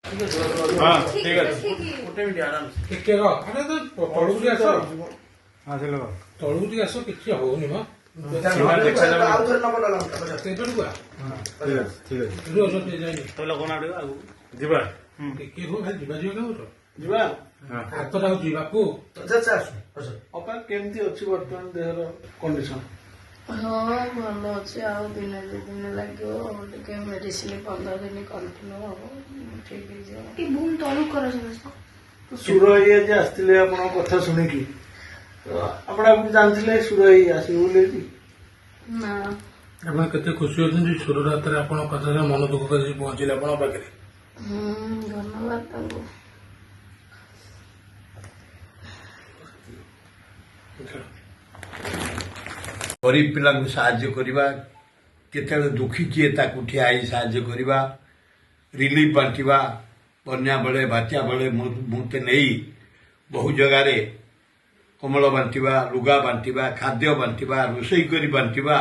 हाँ ठीक है ଟିକେ ରହ ଆରେ ତ ତଳକୁ ଟିକେ ଆସ हाँ चलो ତଳକୁ ଟିକେ ଆସ କିଛି ହଉନି ମ ସେଇପଟକୁ ଆ ठीक है ରୁହ ରୁହ ଟିକେ ଯାଇନି तो लोग ना आगु जीवा ଟିକେ ରୁହ ଭାଇ ଯିବା ଯିବା କାହୁଛ जीवा ହାତଟା ହଉଛି ବାପୁ ଅପା କେମିତି ଅଛି ବର୍ତ୍ତମାନ ଦେହର କଣ୍ଡିସନ ହଁ ଭଲ ଅଛି ଆଉ ଦିନେ ଦୁଇ ଦିନ ଲାଗିବ ଟିକେ ମେଡିସିନ 15 ଦିନ କଣ୍ଟିନ୍ୟୁ ହବ ଠିକ ହେଇଯିବ ଟିକେ ବୁମ୍ ତଳୁ କର ସମସ୍ତ ସୁର ଭାଇ ଆଜି ଆସିଥିଲେ ଆପଣଙ୍କ କଥା ଶୁଣିକି ତ ଆପଣ ଜାଣିଥିଲେ ସୁର ଭାଇ ଆସିବେ ବୋଲି ନା ଆପଣ କେତେ ଖୁସି ଅଛନ୍ତି ସୁର ରାତରେ ଆପଣଙ୍କ କଥାରେ ମନ ଦୁଃଖ କରି ପହଞ୍ଚିଲେ ଆପଣଙ୍କ ପାଖରେ ଧନ୍ୟବାଦ ତାଙ୍କୁ गरीब पिला साहाय्य करवा केते दुखी किए ताकू ठिया साहाय्य करवा रिलीफ बांटिवा बन्या बेले बात्या बेले मुते नहीं बहु जगार कमल बांटिवा लुगा बांटिवा खाद्य बांटिवा रोषई करी बांटिवा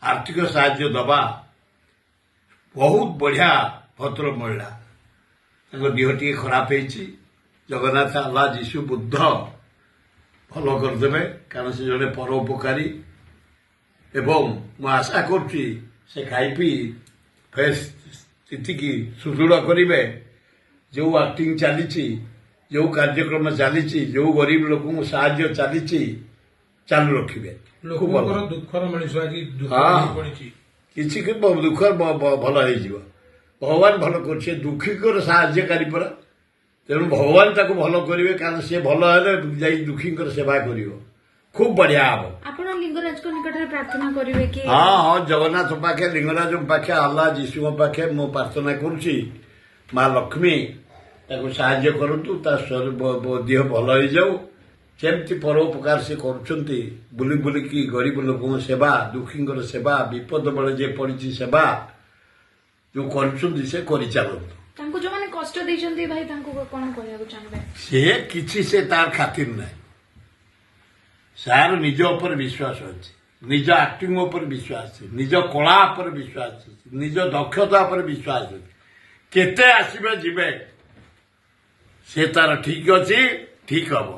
आर्थिक साहाय्य दबा बहुत बढ़िया भद्र महिला देह टी खराब होती जगन्नाथ अल्लाह जीशु बुद्ध भल करदे कारण से जड़े परोपकारी एवं मु आशा करुच्ची से खाई पी फेर स्थिति की सुदृढ़ करेंगे जो एक्टिंग चली जो कार्यक्रम चली जो गरीब लोक साहाय्य चली चालू रखिए ଦୁଃଖର ମଣିଷ ଆଜି ହଁ। ପଡିଛି किसी दुख भल हो भगवान भल कर दुखीकर साहाय्यकारी परा तेणु भगवान ताको भल करेंगे कारण सी भल है दुखी सेवा कर खूब बढ़िया हम ଆପଣ ଲିଙ୍ଗରାଜଙ୍କ ନିକଟରେ ପ୍ରାର୍ଥନା କରିବେ କି हाँ हाँ जगन्नाथ पाखे लिंगराज पाखे अल्लाह जीशु पाखे मु प्रार्थना करुच्ची माँ लक्ष्मी ताको साहाय्य करतु देह भल हो जाऊ सेमती परोपकार से करुँच बुली बुलिकी गरीब लोक सेवा दुखी सेवा विपद बेले जे पड़ी सेवा जो कर चलतु ତାଙ୍କୁ ଯୋଉମାନେ କଷ୍ଟ ଦେଇଛନ୍ତି ଭାଇ ତାଙ୍କୁ କଣ କହିବାକୁ ଚାହିଁବେ सी किसी से तार खातिर ना सार निज उपर विश्वास अच्छे निज एक्टिंग उपर विश्वास अच्छे निज कला उपर विश्वास अच्छे निज दक्षता उपर विश्वास अच्छे केते आसबे जीवे से तार ठीक अच्छी ठीक हम